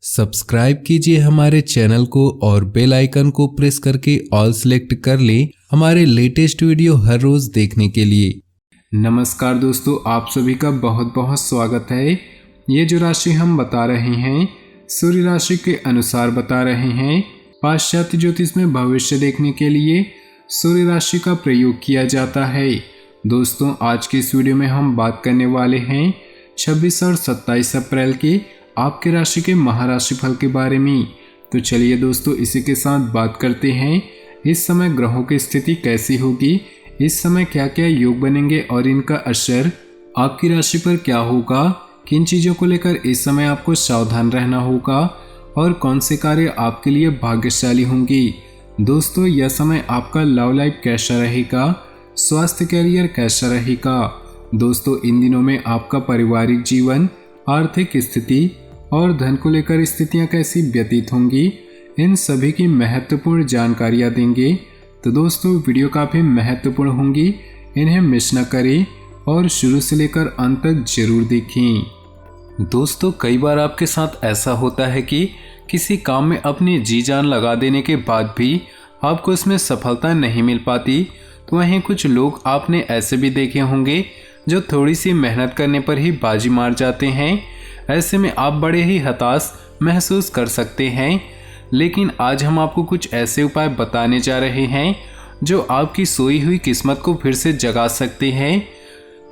Subscribe कीजिए हमारे channel को और बेल आइकन को प्रेस करके ऑल सेलेक्ट कर लें हमारे लेटेस्ट वीडियो हर रोज देखने के लिए। नमस्कार दोस्तों, आप सभी का बहुत बहुत स्वागत है। ये जो राशि हम बता रहे हैं सूर्य राशि के अनुसार बता रहे हैं। पाश्चात्य ज्योतिष में भविष्य देखने के लिए सूर्य राशि का प्रयोग किया जाता है। दोस्तों, आज के इस वीडियो में हम बात करने वाले हैं 26 और 27 अप्रैल के आपके राशि के महाराशि फल के बारे में। तो चलिए दोस्तों, इसी के साथ बात करते हैं इस समय ग्रहों की स्थिति कैसी होगी, इस समय क्या क्या योग बनेंगे और इनका असर आपकी राशि पर क्या होगा, किन चीज़ों को लेकर इस समय आपको सावधान रहना होगा और कौन से कार्य आपके लिए भाग्यशाली होंगे। दोस्तों, यह समय आपका लव लाइफ कैसा रहेगा, स्वास्थ्य कैरियर कैसा रहेगा। दोस्तों, इन दिनों में आपका पारिवारिक जीवन, आर्थिक स्थिति और धन को लेकर स्थितियां कैसी व्यतीत होंगी, इन सभी की महत्वपूर्ण जानकारियां देंगे। तो दोस्तों, वीडियो काफ़ी महत्वपूर्ण होंगी, इन्हें मिस न करें और शुरू से लेकर अंत तक जरूर देखें। दोस्तों, कई बार आपके साथ ऐसा होता है कि किसी काम में अपनी जी जान लगा देने के बाद भी आपको इसमें सफलता नहीं मिल पाती। तो वहीं कुछ लोग आपने ऐसे भी देखे होंगे जो थोड़ी सी मेहनत करने पर ही बाजी मार जाते हैं। ऐसे में आप बड़े ही हताश महसूस कर सकते हैं। लेकिन आज हम आपको कुछ ऐसे उपाय बताने जा रहे हैं जो आपकी सोई हुई किस्मत को फिर से जगा सकते हैं।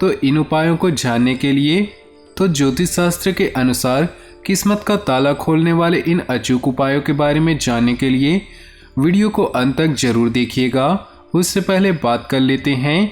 तो इन उपायों को जानने के लिए ज्योतिष शास्त्र के अनुसार किस्मत का ताला खोलने वाले इन अचूक उपायों के बारे में जानने के लिए वीडियो को अंत तक जरूर देखिएगा। उससे पहले बात कर लेते हैं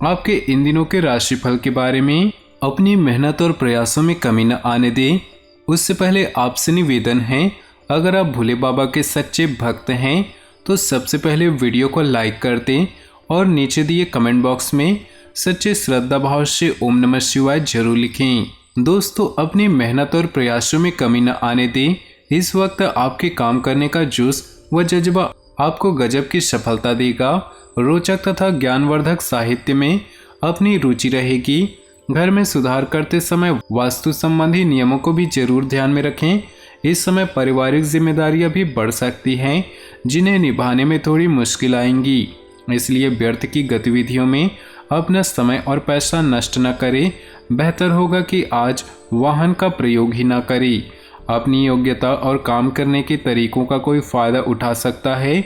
आपके इन दिनों के राशिफल के बारे में। अपनी मेहनत और प्रयासों में कमी न आने दें। उससे पहले आपसे निवेदन है, अगर आप भोले बाबा के सच्चे भक्त हैं तो सबसे पहले वीडियो को लाइक कर दें और नीचे दिए कमेंट बॉक्स में सच्चे श्रद्धा भाव से ओम नमः शिवाय जरूर लिखें। दोस्तों, अपनी मेहनत और प्रयासों में कमी न आने दें। इस वक्त आपके काम करने का जोश व जज्बा आपको गजब की सफलता देगा। रोचक तथा ज्ञानवर्धक साहित्य में अपनी रुचि रहेगी। घर में सुधार करते समय वास्तु संबंधी नियमों को भी जरूर ध्यान में रखें। इस समय पारिवारिक जिम्मेदारियां भी बढ़ सकती हैं जिन्हें निभाने में थोड़ी मुश्किल आएंगी। इसलिए व्यर्थ की गतिविधियों में अपना समय और पैसा नष्ट न करें। बेहतर होगा कि आज वाहन का प्रयोग ही न करें। अपनी योग्यता और काम करने के तरीकों का कोई फायदा उठा सकता है।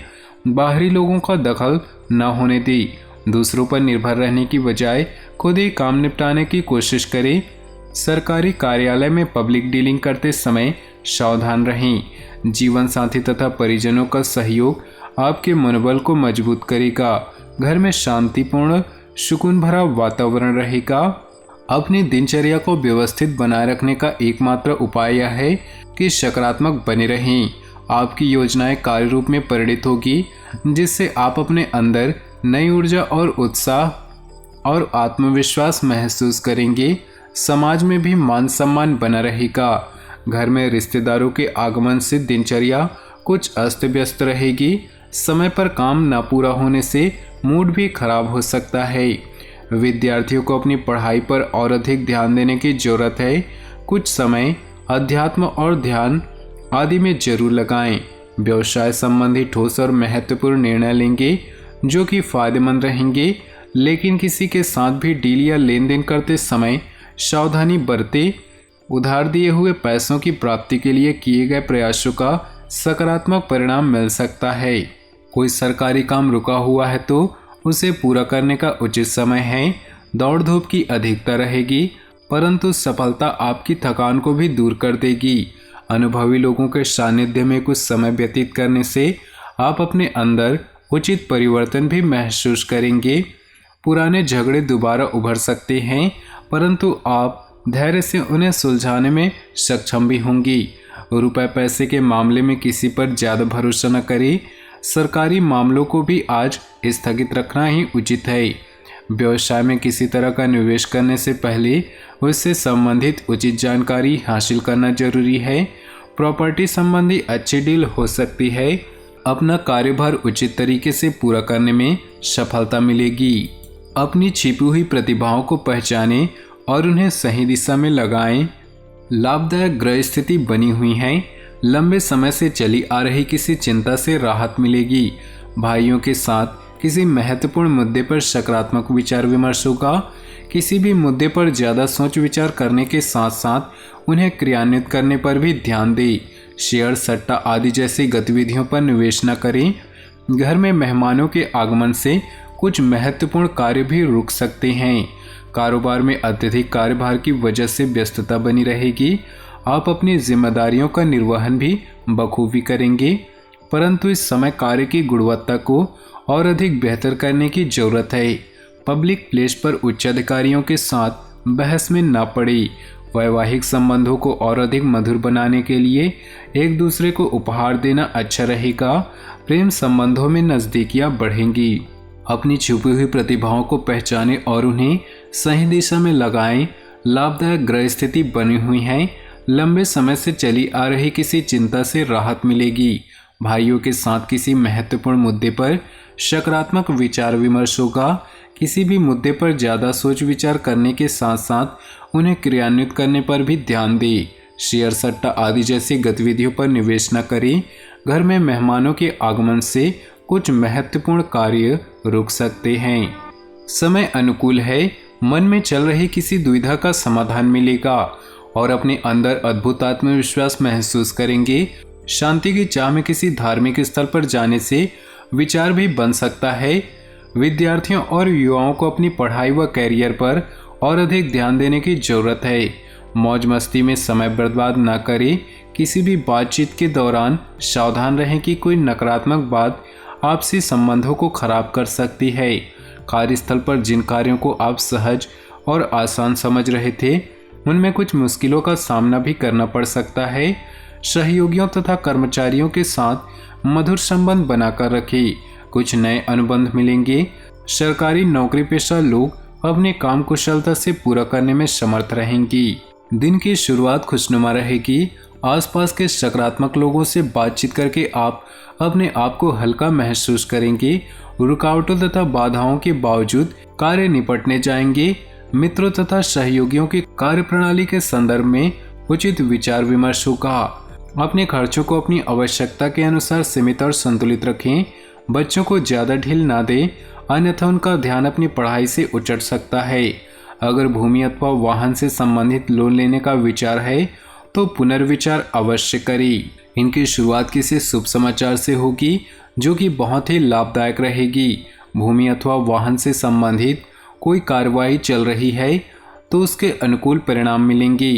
बाहरी लोगों का दखल न होने दें। दूसरों पर निर्भर रहने की बजाय खुद ही काम निपटाने की कोशिश करें। सरकारी कार्यालय में पब्लिक डीलिंग करते समय सावधान रहें। जीवन साथी तथा परिजनों का सहयोग आपके मनोबल को मजबूत करेगा। घर में शांतिपूर्ण सुकून भरा वातावरण रहेगा। अपनी दिनचर्या को व्यवस्थित बनाए रखने का एकमात्र उपाय यह है कि सकारात्मक बने रहें। आपकी योजनाएं कार्य रूप में परिणित होगी, जिससे आप अपने अंदर नई ऊर्जा और उत्साह और आत्मविश्वास महसूस करेंगे। समाज में भी मान सम्मान बना रहेगा। घर में रिश्तेदारों के आगमन से दिनचर्या कुछ अस्त व्यस्त रहेगी। समय पर काम न पूरा होने से मूड भी खराब हो सकता है। विद्यार्थियों को अपनी पढ़ाई पर और अधिक ध्यान देने की जरूरत है। कुछ समय अध्यात्म और ध्यान आदि में जरूर लगाएं। व्यवसाय संबंधी ठोस और महत्वपूर्ण निर्णय लेंगे जो कि फायदेमंद रहेंगे। लेकिन किसी के साथ भी डील या लेन देन करते समय सावधानी बरतें। उधार दिए हुए पैसों की प्राप्ति के लिए किए गए प्रयासों का सकारात्मक परिणाम मिल सकता है। कोई सरकारी काम रुका हुआ है तो उसे पूरा करने का उचित समय है। दौड़ धूप की अधिकता रहेगी, परंतु सफलता आपकी थकान को भी दूर कर देगी। अनुभवी लोगों के सानिध्य में कुछ समय व्यतीत करने से आप अपने अंदर उचित परिवर्तन भी महसूस करेंगे। पुराने झगड़े दोबारा उभर सकते हैं, परंतु आप धैर्य से उन्हें सुलझाने में सक्षम भी होंगी। रुपए पैसे के मामले में किसी पर ज़्यादा भरोसा न करें। सरकारी मामलों को भी आज स्थगित रखना ही उचित है। व्यवसाय में किसी तरह का निवेश करने से पहले उससे संबंधित उचित जानकारी हासिल करना जरूरी है। प्रॉपर्टी संबंधी अच्छी डील हो सकती है। अपना कार्यभार उचित तरीके से पूरा करने में सफलता मिलेगी। अपनी छिपी हुई प्रतिभाओं को पहचानें और उन्हें सही दिशा में लगाएं। लाभदायक ग्रह स्थिति बनी हुई है। लंबे समय से चली आ रही किसी चिंता से राहत मिलेगी। भाइयों के साथ किसी महत्वपूर्ण मुद्दे पर सकारात्मक विचार विमर्श होगा। किसी भी मुद्दे पर ज़्यादा सोच विचार करने के साथ साथ उन्हें क्रियान्वित करने पर भी ध्यान दें। शेयर, सट्टा आदि जैसी गतिविधियों पर निवेश न करें। घर में मेहमानों के आगमन से कुछ महत्वपूर्ण कार्य भी रुक सकते हैं। कारोबार में अत्यधिक कार्यभार की वजह से व्यस्तता बनी रहेगी। आप अपनी जिम्मेदारियों का निर्वहन भी बखूबी करेंगे, परंतु इस समय कार्य की गुणवत्ता को और अधिक बेहतर करने की जरूरत है। पब्लिक प्लेस पर उच्च अधिकारियों के साथ बहस में न पड़े। वैवाहिक संबंधों को और अधिक मधुर बनाने के लिए एक दूसरे को उपहार देना अच्छा रहेगा। प्रेम संबंधों में नज़दीकियां बढ़ेंगी। अपनी छुपी हुई प्रतिभाओं को पहचानें और उन्हें सही दिशा में लगाएं। लाभदायक ग्रह स्थिति बनी हुई है। लंबे समय से चली आ रही किसी चिंता से राहत मिलेगी। भाइयों के साथ किसी महत्वपूर्ण मुद्दे पर सकारात्मक विचार विमर्श होगा। किसी भी मुद्दे पर ज़्यादा सोच विचार करने के साथ साथ उन्हें क्रियान्वित करने पर भी ध्यान दें। शेयर, सट्टा आदि जैसी गतिविधियों पर निवेश न करें। घर में मेहमानों के आगमन से कुछ महत्वपूर्ण कार्य रुक सकते हैं। समय अनुकूल है। मन में चल रही किसी दुविधा का समाधान मिलेगा और अपने अंदर अद्भुत आत्मविश्वास महसूस करेंगे। शांति की चाह में किसी धार्मिक स्थल पर जाने से विचार भी बन सकता है। विद्यार्थियों और युवाओं को अपनी पढ़ाई व कैरियर पर और अधिक ध्यान देने की जरूरत है। मौज मस्ती में समय बर्बाद न करें। किसी भी बातचीत के दौरान सावधान रहें कि कोई नकारात्मक बात आपसी संबंधों को खराब कर सकती है। कार्यस्थल पर जिन कार्यों को आप सहज और आसान समझ रहे थे, उनमें कुछ मुश्किलों का सामना भी करना पड़ सकता है। सहयोगियों तथा कर्मचारियों के साथ मधुर संबंध बनाकर रखें। कुछ नए अनुबंध मिलेंगे। सरकारी नौकरी पेशा लोग अपने काम कुशलता से पूरा करने में समर्थ रहेंगी। दिन की शुरुआत खुशनुमा रहेगी। आसपास के सकारात्मक लोगों से बातचीत करके आप अपने आप को हल्का महसूस करेंगे। रुकावटों तथा बाधाओं के बावजूद कार्य निपटने जाएंगे। मित्रों तथा सहयोगियों की कार्यप्रणाली के संदर्भ में उचित विचार विमर्श होगा। अपने खर्चों को अपनी आवश्यकता के अनुसार सीमित और संतुलित रखें। बच्चों को ज़्यादा ढील ना दें, अन्यथा उनका ध्यान अपनी पढ़ाई से उचट सकता है। अगर भूमि अथवा वाहन से संबंधित लोन लेने का विचार है तो पुनर्विचार अवश्य करें। इनकी शुरुआत किसी शुभ समाचार से होगी जो कि बहुत ही लाभदायक रहेगी। भूमि अथवा वाहन से संबंधित कोई कार्यवाही चल रही है तो उसके अनुकूल परिणाम मिलेंगे।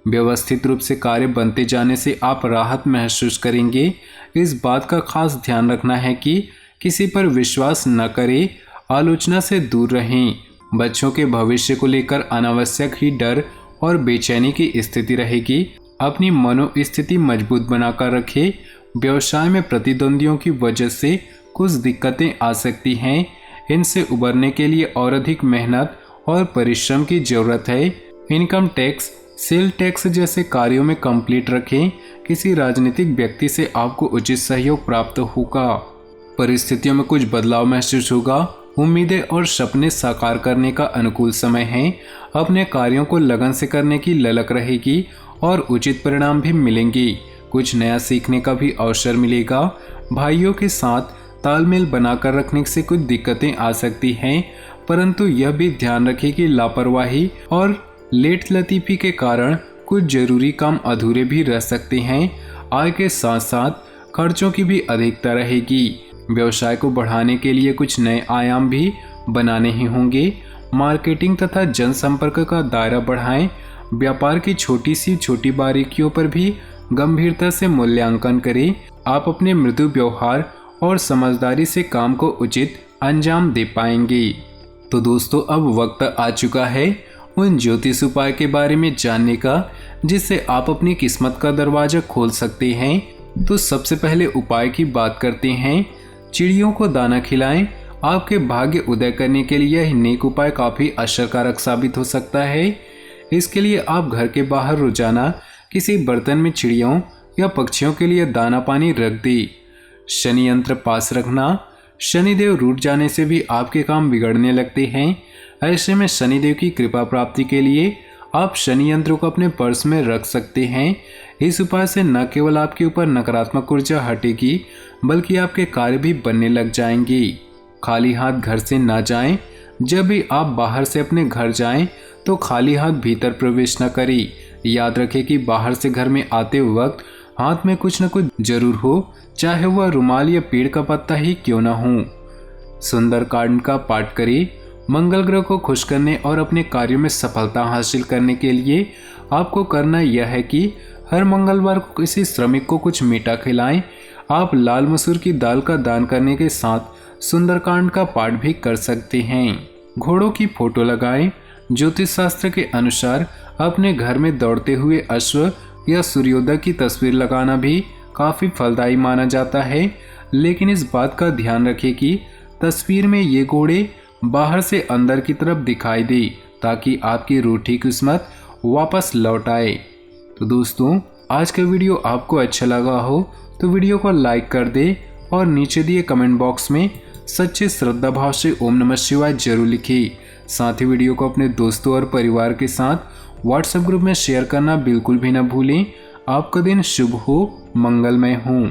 व्यवस्थित रूप से कार्य बनते जाने से आप राहत महसूस करेंगे। इस बात का खास ध्यान रखना है कि किसी पर विश्वास न करें, आलोचना से दूर रहें। बच्चों के भविष्य को लेकर अनावश्यक ही डर और बेचैनी की स्थिति रहेगी। अपनी मनोस्थिति मजबूत बनाकर रखें। व्यवसाय में प्रतिद्वंदियों की वजह से कुछ दिक्कतें आ सकती हैं। इनसे उबरने के लिए और अधिक मेहनत और परिश्रम की जरूरत है। इनकम टैक्स, सेल टैक्स जैसे कार्यों में कंप्लीट रखें। किसी राजनीतिक व्यक्ति से आपको उचित सहयोग प्राप्त होगा। परिस्थितियों में कुछ बदलाव महसूस होगा। उम्मीदें और सपने साकार करने का अनुकूल समय है। अपने कार्यों को लगन से करने की ललक रहेगी और उचित परिणाम भी मिलेंगे। कुछ नया सीखने का भी अवसर मिलेगा। भाइयों के साथ तालमेल बनाकर रखने से कुछ दिक्कतें आ सकती हैं, परंतु यह भी ध्यान रखें कि लापरवाही और लेट लतीफी के कारण कुछ जरूरी काम अधूरे भी रह सकते हैं। आय के साथ साथ खर्चों की भी अधिकता रहेगी। व्यवसाय को बढ़ाने के लिए कुछ नए आयाम भी बनाने ही होंगे। मार्केटिंग तथा जनसंपर्क का दायरा बढ़ाएं। व्यापार की छोटी सी छोटी बारीकियों पर भी गंभीरता से मूल्यांकन करें। आप अपने मृदु व्यवहार और समझदारी से काम को उचित अंजाम दे पाएंगे। तो दोस्तों, अब वक्त आ चुका है उन ज्योतिष उपाय के बारे में जानने का जिससे आप अपनी किस्मत का दरवाजा खोल सकते हैं। तो सबसे पहले उपाय की बात करते हैं। चिड़ियों को दाना खिलाएं। आपके भाग्य उदय करने के लिए यह नेक उपाय काफ़ी असरकारक साबित हो सकता है। इसके लिए आप घर के बाहर रोजाना किसी बर्तन में चिड़ियों या पक्षियों के लिए दाना पानी रख दें। शनि यंत्र पास रखना। शनिदेव रूठ जाने से भी आपके काम बिगड़ने लगते हैं। ऐसे में शनिदेव की कृपा प्राप्ति के लिए आप शनि यंत्रों को अपने पर्स में रख सकते हैं। इस उपाय से न केवल आपके ऊपर नकारात्मक ऊर्जा हटेगी बल्कि आपके कार्य भी बनने लग जाएंगे। खाली हाथ घर से ना जाएं। जब भी आप बाहर से अपने घर जाएं तो खाली हाथ भीतर प्रवेश न करें। याद रखें कि बाहर से घर में आते वक्त हाथ में कुछ न कुछ जरूर हो, चाहे वह रुमाल या पेड़ का पत्ता ही क्यों न हो। सुंदरकांड का पाठ करें। मंगल ग्रह को खुश करने और अपने कार्यों में सफलता हासिल करने के लिए आपको करना यह है कि हर मंगलवार को किसी श्रमिक को कुछ मीठा खिलाएं। आप लाल मसूर की दाल का दान करने के साथ सुंदरकांड का पाठ भी कर सकते हैं। घोड़ों की फोटो लगाएं। ज्योतिष शास्त्र के अनुसार अपने घर में दौड़ते हुए अश्व या सूर्योदय की तस्वीर लगाना भी काफी फलदायी माना जाता है, लेकिन इस बात का ध्यान रखें कि तस्वीर में ये घोड़े बाहर से अंदर की तरफ दिखाई दे ताकि आपकी रूठी किस्मत वापस लौट आए। तो दोस्तों, आज का वीडियो आपको अच्छा लगा हो तो वीडियो को लाइक कर दे और नीचे दिए कमेंट बॉक्स में सच्चे श्रद्धा भाव से ओम नमः शिवाय जरूर लिखिए। साथ ही वीडियो को अपने दोस्तों और परिवार के साथ व्हाट्सएप ग्रुप में शेयर करना बिल्कुल भी न भूलें। आपका दिन शुभ हो, मंगलमय हो।